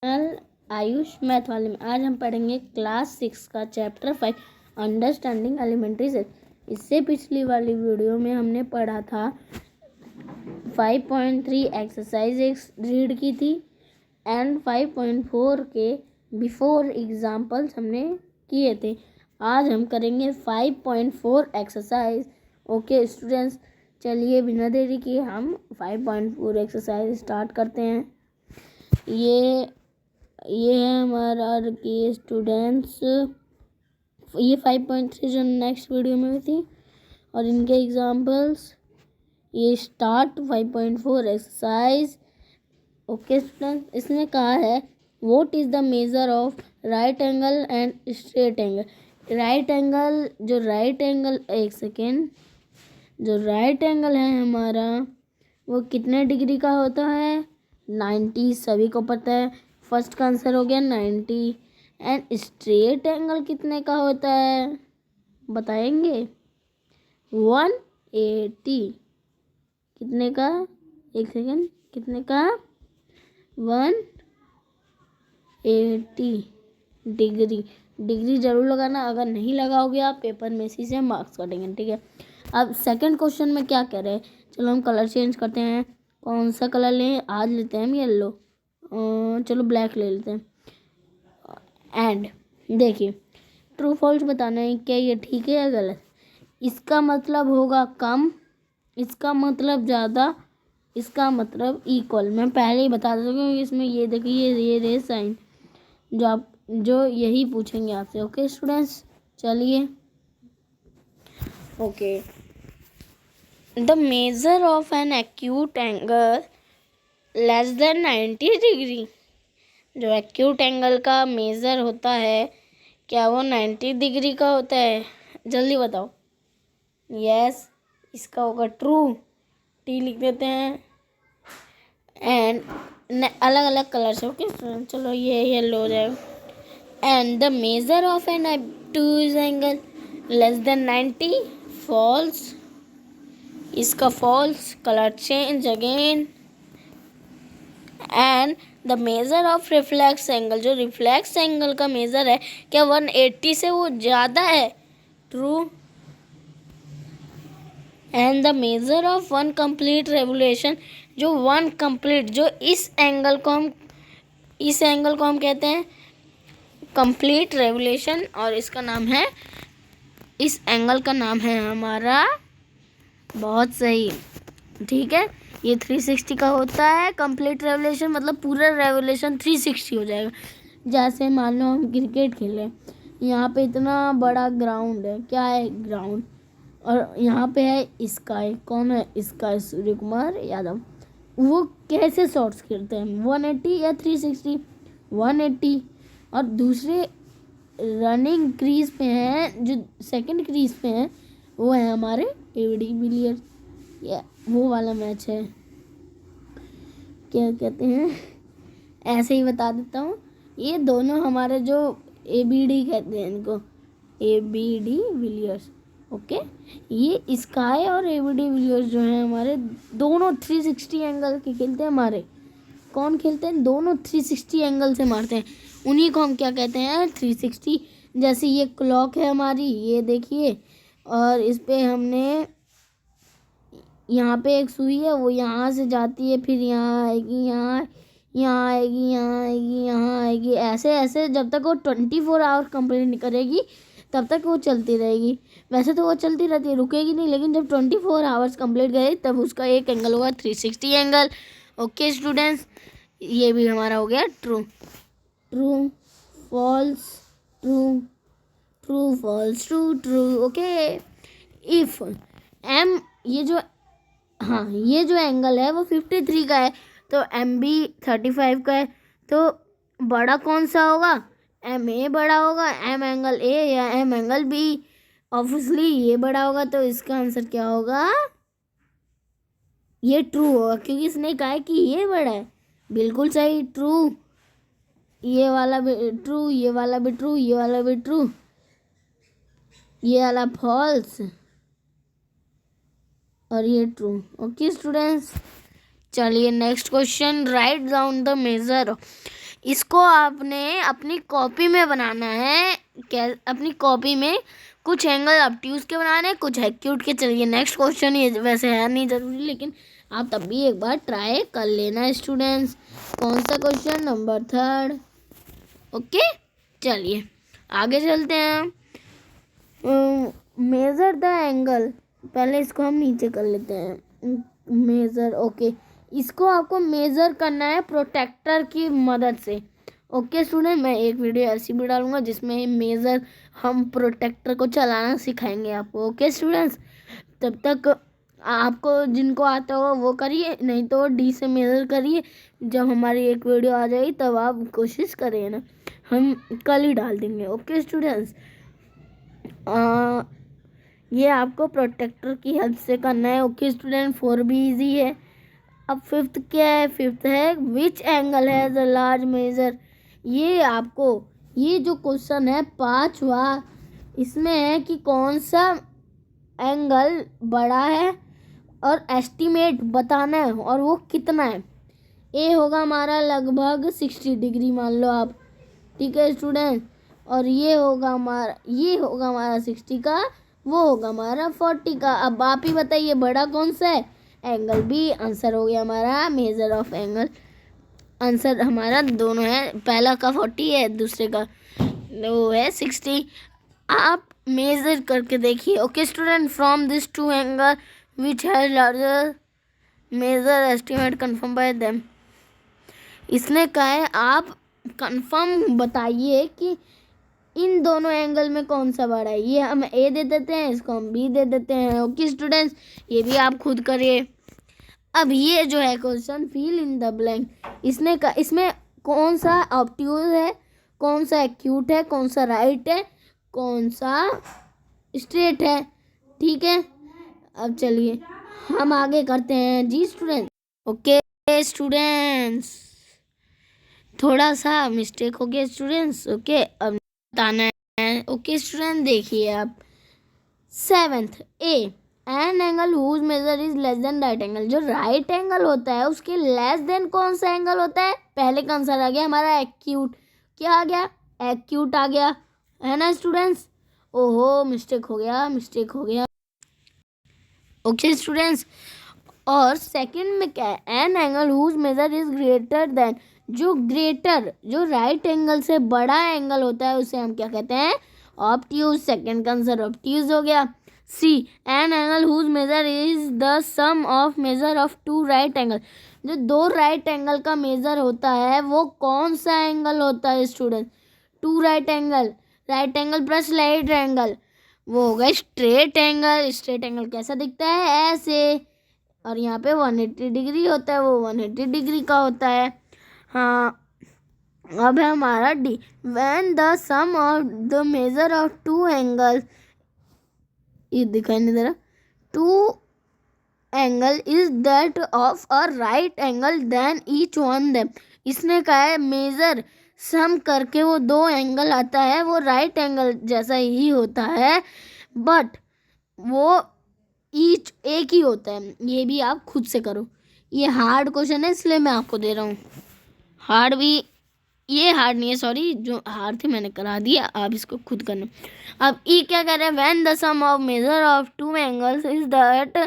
Ayush math वाले में आज हम पढ़ेंगे क्लास 6 का चैप्टर 5 अंडरस्टैंडिंग एलिमेंट्री सेट। इससे पिछली वाली वीडियो में हमने पढ़ा था 5.3 एक्सरसाइज रीड की थी एंड 5.4 के बिफोर एग्जाम्पल्स हमने किए थे। आज हम करेंगे 5.4 एक्सरसाइज। ओके स्टूडेंट्स, चलिए बिना देरी किए हम 5.4 एक्सरसाइज स्टार्ट करते हैं। ये है हमारा के स्टूडेंट्स, ये 5.3 जो नेक्स्ट वीडियो में थी और इनके एग्जाम्पल्स। ये स्टार्ट 5.4 एक्सरसाइज। ओके स्टूडेंट्स, इसने कहा है what is the measure of right angle and straight angle. Right angle जो राइट एंगल है हमारा वो कितने डिग्री का होता है? 90, सभी को पता है। फर्स्ट का आंसर हो गया 90। एंड स्ट्रेट एंगल कितने का होता है बताएंगे? 180। कितने का? एक सेकेंड, कितने का? 180 डिग्री। डिग्री जरूर लगाना, अगर नहीं लगाओगे आप पेपर में इसी से मार्क्स कटेंगे, ठीक है। अब सेकंड क्वेश्चन में क्या कह रहे हैं, चलो हम कलर चेंज करते हैं। कौन सा कलर लें? आज लेते हैं हम येलो, चलो ब्लैक ले लेते हैं। एंड देखिए ट्रू फॉल्स बताना है, क्या ये ठीक है या गलत। इसका मतलब होगा कम, इसका मतलब ज़्यादा, इसका मतलब इक्वल। मैं पहले ही बता देता हूँ इसमें ये देखिए ये रे साइन जो यही पूछेंगे आपसे। ओके स्टूडेंट्स, चलिए। Okay, the measure of an acute angle less than 90 degree. जो एक्यूट एंगल का मेजर होता है क्या वो 90 डिग्री का होता है? जल्दी बताओ। यस, इसका होगा ट्रू। टी लिख देते हैं। एंड अलग अलग कलर से। ओके चलो ये येलो हो जाएगा। And the measure of an obtuse angle less than 90 falls. इसका falls. Colour change again. And the measure of reflex angle, जो रिफ्लेक्स एंगल का मेजर है क्या 180 से वो ज़्यादा है? True. And the measure of one complete revolution, जो वन कंप्लीट, जो इस एंगल को हम कहते हैं कंप्लीट रेवोल्यूशन, और इसका नाम है, इस एंगल का नाम है हमारा, बहुत सही, ठीक है, ये 360 का होता है। कंप्लीट रेवोल्यूशन मतलब पूरा रेवोल्यूशन 360 हो जाएगा। जैसे मान लो हम क्रिकेट खेलें, यहाँ पे इतना बड़ा ग्राउंड है, क्या है? ग्राउंड। और यहाँ पे है स्काई। कौन है स्काई? सूर्य कुमार यादव। वो कैसे शॉट्स खेलते हैं? 180 या 360? 180। और दूसरे रनिंग क्रीज पे हैं, जो सेकंड क्रीज पे हैं, वो है हमारे एबी विलियर्स। ये वो वाला मैच है, क्या कहते हैं, ऐसे ही बता देता हूँ। ये दोनों हमारे जो एबीडी कहते हैं इनको, एबीडी विलियर्स। ओके, ये स्काई और एबीडी विलियर्स जो हैं हमारे दोनों 360 एंगल के खेलते हैं। हमारे कौन खेलते हैं? दोनों 360 एंगल से मारते हैं। उन्हीं को हम क्या कहते हैं? 360। जैसे ये क्लॉक है हमारी, ये देखिए, और इस पे हमने यहाँ पे एक सुई है, वो यहाँ से जाती है, फिर यहाँ आएगी, यहाँ आएगी, ऐसे ऐसे जब तक वो 24 आवर कंप्लीट नहीं करेगी तब तक वो चलती रहेगी। वैसे तो वो चलती रहती है, रुकेगी नहीं, लेकिन जब 24 आवर्स कंप्लीट गए तब उसका एक एंगल होगा 360 एंगल। ओके स्टूडेंट्स, ये भी हमारा हो गया true. True false, true false, true. Okay, if M, ये जो एंगल है वो 53 का है, तो एम बी 35 का है, तो बड़ा कौन सा होगा? एम ए बड़ा होगा, एम एंगल ए या एम एंगल बी? ऑब्वियसली ये बड़ा होगा, तो इसका आंसर क्या होगा? ये ट्रू होगा, क्योंकि इसने कहा है कि ये बड़ा है। बिल्कुल सही, ट्रू। ये वाला भी ट्रू, ये वाला भी ट्रू, ये वाला भी ट्रू, ये वाला फॉल्स, और ये ट्रू। ओके स्टूडेंट्स, चलिए next question. Write down the measure इसको आपने अपनी कॉपी में बनाना है। अपनी कॉपी में कुछ एंगल ऑब्ट्यूज के बनाने हैं, कुछ एक्यूट के। चलिए नेक्स्ट क्वेश्चन, ये वैसे है नहीं ज़रूरी, लेकिन आप तब भी एक बार ट्राई कर लेना स्टूडेंट्स। कौन सा क्वेश्चन? नंबर 3। ओके, चलिए आगे चलते हैं। मेज़र द एंगल, पहले इसको हम नीचे कर लेते हैं। मेज़र, ओके, इसको आपको मेज़र करना है प्रोटेक्टर की मदद से। ओके स्टूडेंट, मैं एक वीडियो ऐसी भी डालूंगा जिसमें मेज़र हम प्रोटेक्टर को चलाना सिखाएंगे आपको। ओके स्टूडेंट्स, तब तक आपको जिनको आता हो वो करिए, नहीं तो डी से मेज़र करिए। जब हमारी एक वीडियो आ जाएगी तब आप कोशिश करिए ना, हम कल ही डाल देंगे। ओके स्टूडेंट्स, ये आपको प्रोटेक्टर की हेल्प से करना है। ओके स्टूडेंट, 4 भी इजी है। अब 5th क्या है? 5th है which angle has a large measure. ये आपको, ये जो क्वेश्चन है 5वां, इसमें है कि कौन सा एंगल बड़ा है और एस्टीमेट बताना है और वो कितना है। ए होगा हमारा लगभग 60 डिग्री मान लो आप, ठीक है स्टूडेंट, और ये होगा हमारा 60 का, वो होगा हमारा 40 का। अब आप ही बताइए बड़ा कौन सा है? Angle B. आंसर हो गया हमारा मेजर ऑफ एंगल। आंसर हमारा दोनों है, पहला का 40 है, दूसरे का वो है 60। आप मेजर करके देखिए। Okay student, from this two angle which has larger measure estimate confirm by them. इसने कहा है आप कंफर्म बताइए कि इन दोनों एंगल में कौन सा बड़ा है। ये हम ए दे देते हैं, इसको हम बी दे देते हैं। ओके स्टूडेंट्स, ये भी आप खुद करिए। अब ये जो है question, fill in the blank, इसमें कौन सा ऑब्ट्यूज है, कौन सा एक्यूट है, कौन सा राइट है, कौन सा स्ट्रेट है, ठीक है। अब चलिए हम आगे करते हैं जी स्टूडेंट। ओके स्टूडेंट्स, थोड़ा सा मिस्टेक हो गया स्टूडेंट्स। ओके, अब बताना है। ओके स्टूडेंट, देखिए आप 7th a, an angle whose measure is less than right angle. जो राइट एंगल होता है उसके लेस देन कौन सा एंगल होता है? पहले का आंसर आ गया हमारा एक्यूट। क्या आ गया? एक्यूट आ गया, है ना स्टूडेंट्स। ओहो, मिस्टेक हो गया। ओके स्टूडेंट्स, और सेकंड में क्या है? An angle whose measure is greater than. जो राइट एंगल से बड़ा एंगल होता है उसे हम क्या कहते हैं? ऑब्ट्यूज। सेकंड का आंसर ऑब्ट्यूज हो गया। C, an angle whose measure is the sum of measure of 2 right angle. जो 2 राइट एंगल का मेजर होता है वो कौन सा एंगल होता है student? 2 right angle plus right angle, वो होगा स्ट्रेट एंगल। स्ट्रेट एंगल कैसा दिखता है? ऐसे, और यहाँ पे 180 डिग्री होता है, वो 180 डिग्री का होता है। हाँ, अब है हमारा D, when the sum of the measure of 2 angles, ये दिखाई नहीं दे रहा, 2 angle is that of a right angle then each one them. इसने कहा है मेजर सम करके वो 2 एंगल आता है, वो राइट एंगल जैसा ही होता है, बट वो ईच एक ही होता है। ये भी आप खुद से करो, ये हार्ड क्वेश्चन है इसलिए मैं आपको दे रहा हूँ। हार्ड भी, ये हार्ड नहीं है, सॉरी, जो हार्ड थे मैंने करा दिया, आप इसको खुद करना। अब ई क्या कह रहे हैं? When the sum of measure of 2 angles is that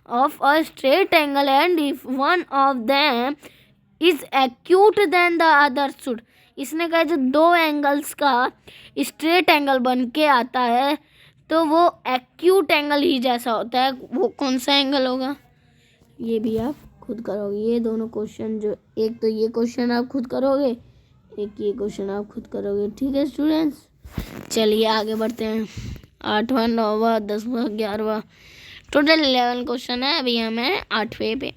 of a straight angle and if one of them is acute then the other should. इसने कहा जो 2 एंगल्स का स्ट्रेट एंगल बन के आता है तो वो एक्यूट एंगल ही जैसा होता है, वो कौन सा एंगल होगा? ये भी आप खुद करोगे। ये दोनों क्वेश्चन, जो एक तो ये क्वेश्चन आप खुद करोगे, एक ये क्वेश्चन आप खुद करोगे, ठीक है स्टूडेंट्स। चलिए आगे बढ़ते हैं। 8वां, 9वां, 10वां, 11वां, टोटल 11 क्वेश्चन है। अभी हम हैं 8वें पे।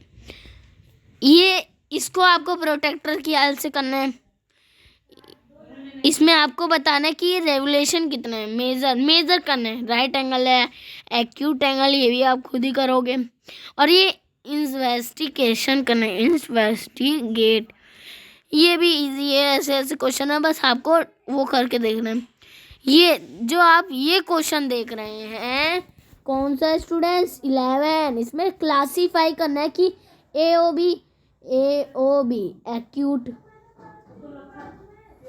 ये इसको आपको प्रोटेक्टर की हेल्प से करना है। इसमें आपको बताना है कि ये रेवुलेशन कितना है, मेजर करना है। राइट एंगल है, एक्यूट एंगल, ये भी आप खुद ही करोगे। और ये इन्वेस्टिगेशन करना है, इन्वेस्टिगेट, ये भी इजी है। ऐसे ऐसे क्वेश्चन है, बस आपको वो करके देखना है। ये जो आप ये क्वेश्चन देख रहे हैं, कौन सा स्टूडेंट्स? 11। इसमें क्लासीफाई करना है कि ए ओ बी एक्यूट,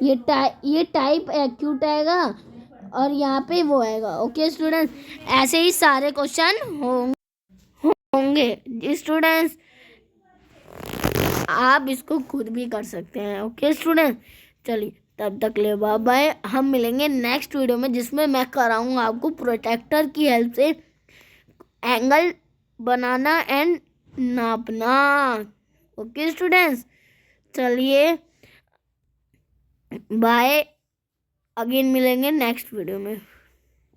ये टाइप एक्यूट आएगा और यहाँ पे वो आएगा। ओके स्टूडेंट्स, ऐसे ही सारे क्वेश्चन होंगे स्टूडेंट्स, आप इसको खुद भी कर सकते हैं। ओके स्टूडेंट, चलिए तब तक ले बाय बाय। हम मिलेंगे नेक्स्ट वीडियो में, जिसमें मैं कराऊंगा आपको प्रोटेक्टर की हेल्प से एंगल बनाना एंड नापना। ओके स्टूडेंट्स, चलिए बाय, अगेन मिलेंगे नेक्स्ट वीडियो में।